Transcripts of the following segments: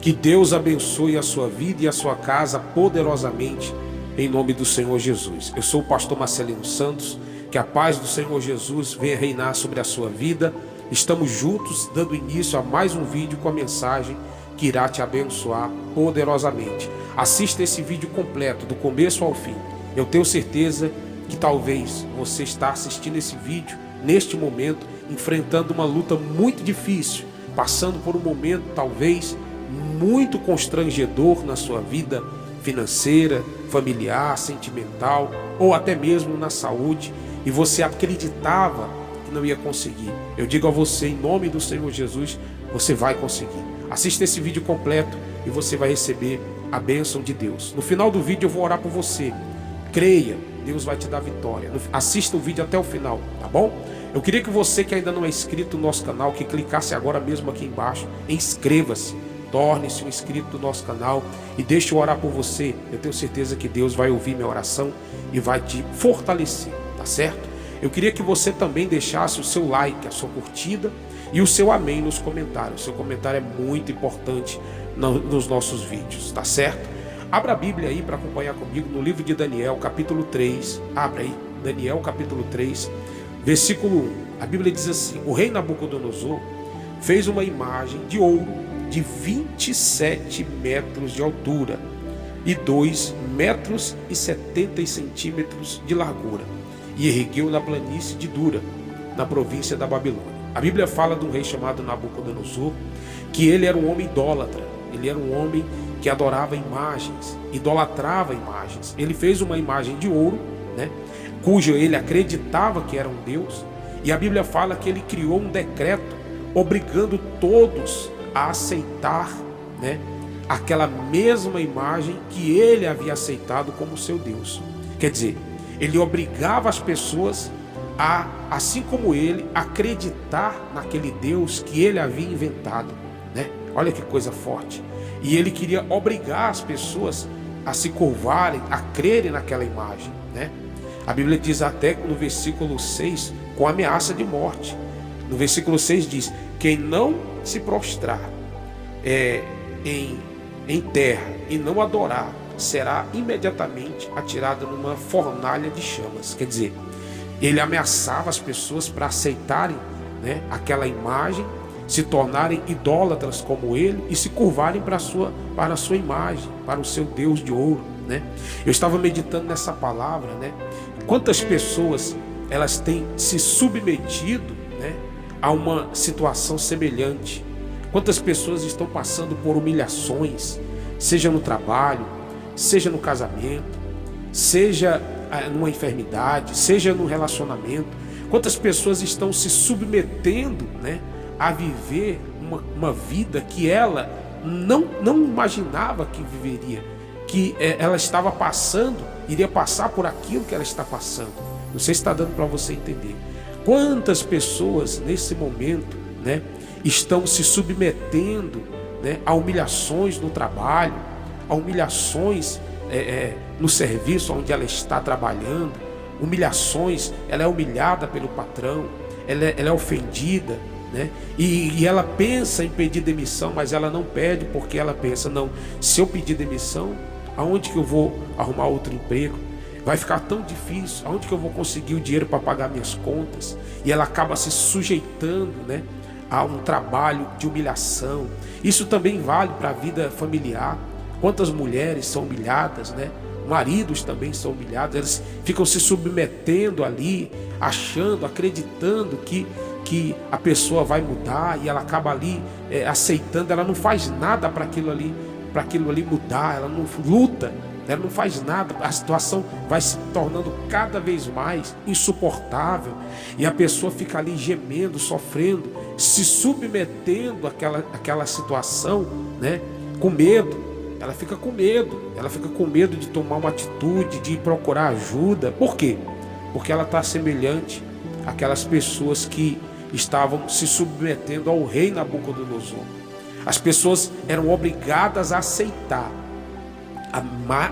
Que Deus abençoe a sua vida e a sua casa poderosamente, em nome do Senhor Jesus. Eu sou o pastor Marcelino Santos. Que a paz do Senhor Jesus venha reinar sobre a sua vida. Estamos juntos dando início a mais um vídeo com a mensagem que irá te abençoar poderosamente. Assista esse vídeo completo, do começo ao fim. Eu tenho certeza que talvez você está assistindo esse vídeo neste momento, enfrentando uma luta muito difícil, passando por um momento talvez muito constrangedor na sua vida financeira, familiar, sentimental ou até mesmo na saúde, e você acreditava que não ia conseguir. Eu digo a você, em nome do Senhor Jesus, você vai conseguir. Assista esse vídeo completo e você vai receber a bênção de Deus. No final do vídeo eu vou orar por você. Creia, Deus vai te dar vitória. Assista o vídeo até o final, tá bom? Eu queria que você que ainda não é inscrito no nosso canal, que clicasse agora mesmo aqui embaixo, inscreva-se. Torne-se um inscrito do nosso canal e deixe eu orar por você. Eu tenho certeza que Deus vai ouvir minha oração e vai te fortalecer, tá certo? Eu queria que você também deixasse o seu like, a sua curtida e o seu amém nos comentários. O seu comentário é muito importante nos nossos vídeos, tá certo? Abra a Bíblia aí para acompanhar comigo no livro de Daniel, capítulo 3. Abra aí, Daniel, capítulo 3, versículo 1. A Bíblia diz assim: o rei Nabucodonosor fez uma imagem de ouro de 27 metros de altura e 2 metros e 70 centímetros de largura, e ergueu na planície de Dura, na província da Babilônia. A Bíblia fala de um rei chamado Nabucodonosor, que ele era um homem idólatra, ele era um homem que adorava imagens, idolatrava imagens. Ele fez uma imagem de ouro, cujo ele acreditava que era um deus, e a Bíblia fala que ele criou um decreto obrigando todos a aceitar, aquela mesma imagem que ele havia aceitado como seu Deus. Quer dizer, ele obrigava as pessoas a, assim como ele, acreditar naquele Deus que ele havia inventado, Olha que coisa forte. E ele queria obrigar as pessoas a se curvarem, a crerem naquela imagem, A Bíblia diz até no versículo 6, com ameaça de morte. No versículo 6 diz: quem não se prostrar em terra e não adorar, será imediatamente atirado numa fornalha de chamas. Quer dizer, ele ameaçava as pessoas para aceitarem aquela imagem, se tornarem idólatras como ele e se curvarem para a sua imagem, para o seu Deus de ouro. Eu estava meditando nessa palavra, quantas pessoas elas têm se submetido a uma situação semelhante. Quantas pessoas estão passando por humilhações, seja no trabalho, seja no casamento, seja numa enfermidade, seja no relacionamento. Quantas pessoas estão se submetendo a viver uma vida que ela não imaginava que viveria, que ela estava passando, iria passar por aquilo que ela está passando. Não sei se está dando para você entender. Quantas pessoas nesse momento estão se submetendo a humilhações no trabalho, a humilhações no serviço onde ela está trabalhando, humilhações, ela é humilhada pelo patrão, ela é ofendida, e ela pensa em pedir demissão, mas ela não pede porque ela pensa: não, se eu pedir demissão, aonde que eu vou arrumar outro emprego? Vai ficar tão difícil, aonde que eu vou conseguir o dinheiro para pagar minhas contas? E ela acaba se sujeitando a um trabalho de humilhação. Isso também vale para a vida familiar. Quantas mulheres são humilhadas, Maridos também são humilhados. Eles ficam se submetendo ali, achando, acreditando que a pessoa vai mudar, e ela acaba ali aceitando. Ela não faz nada para aquilo ali mudar, ela não luta, ela não faz nada. A situação vai se tornando cada vez mais insuportável, e a pessoa fica ali gemendo, sofrendo, se submetendo àquela situação, com medo. Ela fica com medo de tomar uma atitude, de procurar ajuda. Por quê? Porque ela está semelhante àquelas pessoas que estavam se submetendo ao rei Nabucodonosor. As pessoas eram obrigadas a aceitar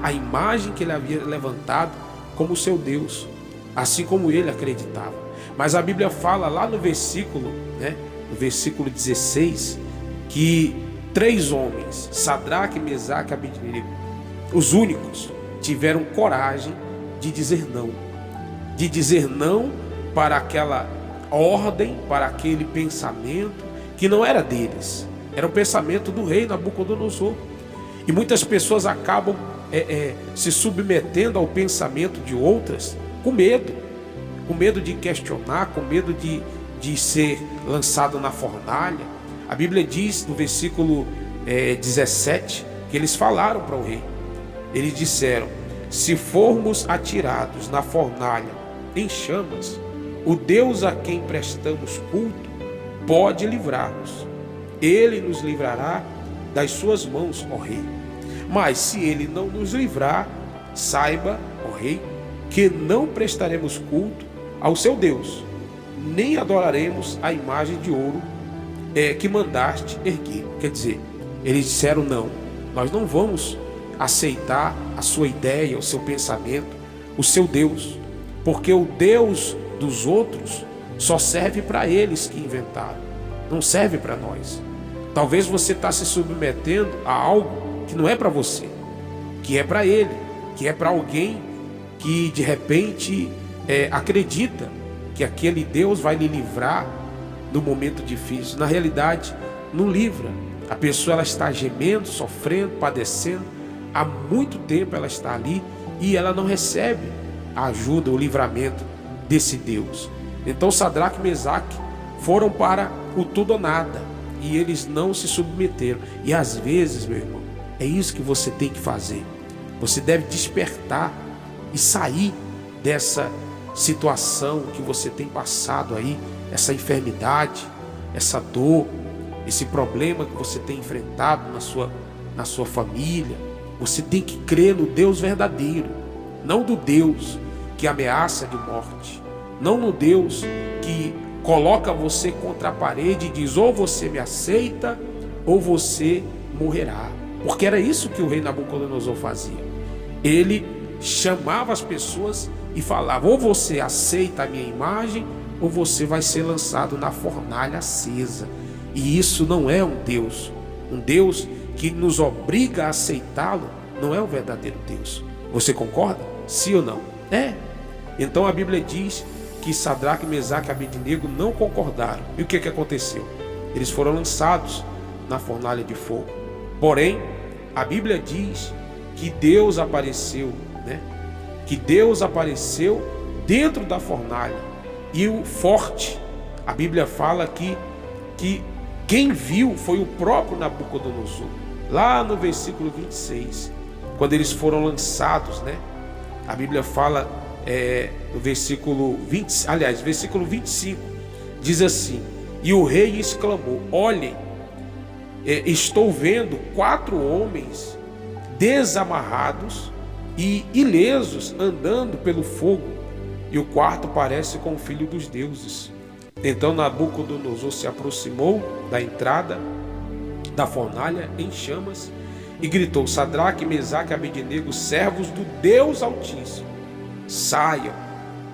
a imagem que ele havia levantado como seu Deus, assim como ele acreditava. Mas a Bíblia fala lá no versículo 16, que 3 homens, Sadraque, Mesaque e Abednego, os únicos, tiveram coragem de dizer não para aquela ordem, para aquele pensamento que não era deles, era o pensamento do rei Nabucodonosor. E muitas pessoas acabam se submetendo ao pensamento de outras com medo de questionar, com medo de ser lançado na fornalha. A Bíblia diz no versículo 17 que eles falaram para o rei. Eles disseram: se formos atirados na fornalha em chamas, o Deus a quem prestamos culto pode livrar-nos. Ele nos livrará das suas mãos, ó rei. Mas se ele não nos livrar, saiba, ó rei, que não prestaremos culto ao seu Deus, nem adoraremos a imagem de ouro que mandaste erguer. Quer dizer, eles disseram: não, nós não vamos aceitar a sua ideia, o seu pensamento, o seu Deus, porque o Deus dos outros só serve para eles que inventaram, não serve para nós. Talvez você está se submetendo a algo que não é para você, que é para ele, que é para alguém que de repente acredita que aquele Deus vai lhe livrar no momento difícil. Na realidade, não livra. A pessoa ela está gemendo, sofrendo, padecendo. Há muito tempo ela está ali e ela não recebe a ajuda, o livramento desse Deus. Então Sadraque e Mesaque foram para o tudo ou nada e eles não se submeteram. E às vezes, meu irmão, é isso que você tem que fazer. Você deve despertar e sair dessa situação que você tem passado aí, essa enfermidade, essa dor, esse problema que você tem enfrentado na sua família. Você tem que crer no Deus verdadeiro, não do Deus que ameaça de morte, não no Deus que coloca você contra a parede e diz: ou você me aceita ou você morrerá. Porque era isso que o rei Nabucodonosor fazia. Ele chamava as pessoas e falava: ou você aceita a minha imagem ou você vai ser lançado na fornalha acesa. E isso não é um Deus que nos obriga a aceitá-lo, não é o verdadeiro Deus. Você concorda? Sim ou não? É. Então a Bíblia diz que Sadraque, Mesaque e Abednego não concordaram. E o que aconteceu? Eles foram lançados na fornalha de fogo. Porém, a Bíblia diz que Deus apareceu, que Deus apareceu dentro da fornalha. E o forte, a Bíblia fala que quem viu foi o próprio Nabucodonosor. Lá no versículo 26, quando eles foram lançados, a Bíblia fala no versículo 20, aliás, versículo 25, diz assim: e o rei exclamou: olhem, estou vendo 4 homens desamarrados e ilesos andando pelo fogo, e o quarto parece com o filho dos deuses. Então Nabucodonosor se aproximou da entrada da fornalha em chamas e gritou: Sadraque, Mesaque e Abednego, servos do Deus Altíssimo, saiam,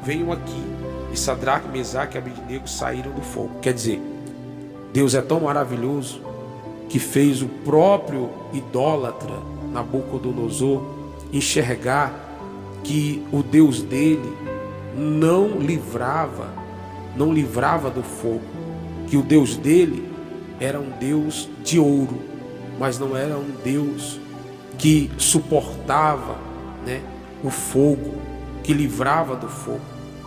venham aqui. E Sadraque, Mesaque e Abednego saíram do fogo. Quer dizer, Deus é tão maravilhoso que fez o próprio idólatra Nabucodonosor enxergar que o Deus dele não livrava do fogo, que o Deus dele era um Deus de ouro, mas não era um Deus que suportava o fogo, que livrava do fogo.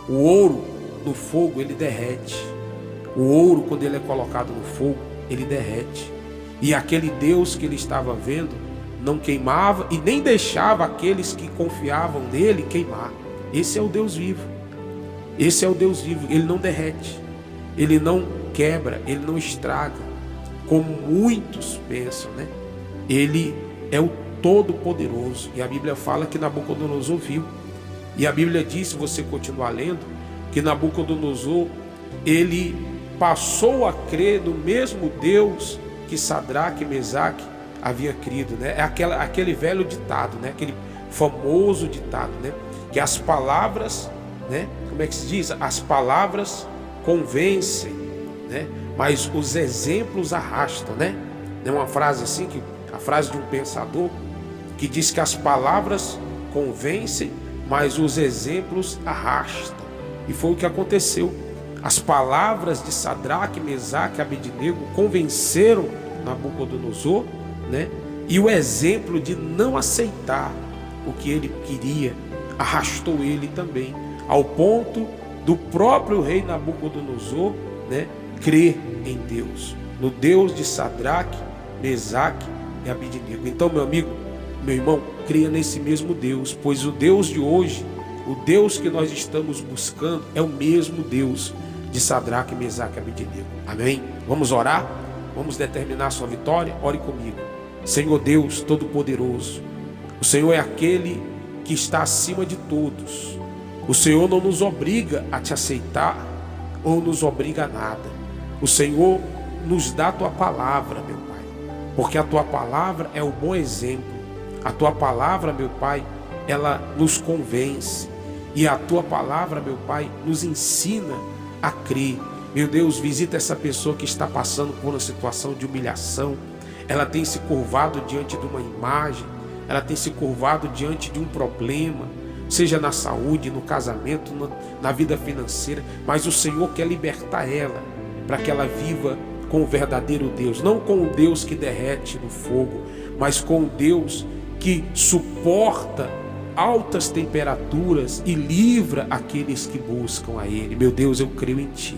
O ouro no fogo ele derrete. O ouro, quando ele é colocado no fogo, ele derrete. E aquele Deus que ele estava vendo não queimava e nem deixava aqueles que confiavam nele queimar. Esse é o Deus vivo. Esse é o Deus vivo. Ele não derrete, ele não quebra, ele não estraga, como muitos pensam, Ele é o Todo-Poderoso. E a Bíblia fala que Nabucodonosor viu. E a Bíblia diz, se você continuar lendo, que Nabucodonosor, ele passou a crer no mesmo Deus que Sadraque e Mesaque havia crido, É aquele velho ditado, aquele famoso ditado, que as palavras, como é que se diz? As palavras convencem, mas os exemplos arrastam, É uma frase assim, a frase de um pensador, que diz que as palavras convencem, mas os exemplos arrastam. E foi o que aconteceu. As palavras de Sadraque, Mesaque e Abednego convenceram Nabucodonosor, né? E o exemplo de não aceitar o que ele queria arrastou ele também, ao ponto do próprio rei Nabucodonosor, né, crer em Deus, no Deus de Sadraque, Mesaque e Abednego. Então, meu amigo, meu irmão, creia nesse mesmo Deus, pois o Deus de hoje, o Deus que nós estamos buscando, é o mesmo Deus de Sadraque, Mesaque e Abednego. Amém? Vamos orar? Vamos determinar a sua vitória? Ore comigo. Senhor Deus Todo-Poderoso, o Senhor é aquele que está acima de todos. O Senhor não nos obriga a te aceitar ou nos obriga a nada. O Senhor nos dá a tua palavra, meu Pai, porque a tua palavra é o bom exemplo. A tua palavra, meu Pai, ela nos convence, e a tua palavra, meu Pai, nos ensina a crer. Meu Deus, visita essa pessoa que está passando por uma situação de humilhação. Ela tem se curvado diante de uma imagem, ela tem se curvado diante de um problema, seja na saúde, no casamento, na vida financeira, mas o Senhor quer libertar ela, para que ela viva com o verdadeiro Deus, não com o Deus que derrete no fogo, mas com o Deus que suporta altas temperaturas e livra aqueles que buscam a Ele. Meu Deus, eu creio em Ti,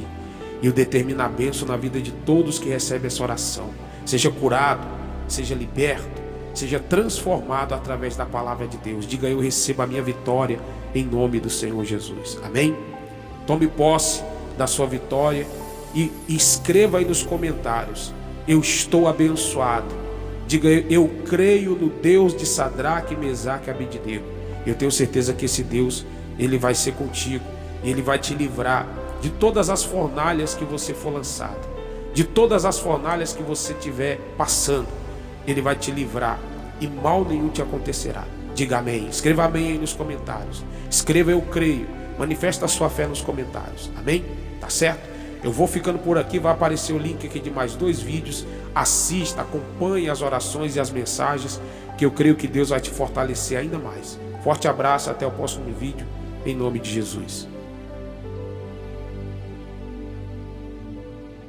e eu determino a bênção na vida de todos que recebem essa oração. Seja curado, seja liberto, seja transformado através da palavra de Deus. Diga: eu recebo a minha vitória em nome do Senhor Jesus. Amém? Tome posse da sua vitória e escreva aí nos comentários: eu estou abençoado. Diga: eu creio no Deus de Sadraque, Mesaque e Abednego. Eu tenho certeza que esse Deus, Ele vai ser contigo, e Ele vai te livrar de todas as fornalhas que você for lançado, de todas as fornalhas que você estiver passando. Ele vai te livrar e mal nenhum te acontecerá. Diga amém. Escreva amém aí nos comentários. Escreva eu creio. Manifesta a sua fé nos comentários. Amém? Tá certo? Eu vou ficando por aqui. Vai aparecer o link aqui de mais 2 vídeos. Assista, acompanhe as orações e as mensagens, que eu creio que Deus vai te fortalecer ainda mais. Forte abraço, até o próximo vídeo, em nome de Jesus.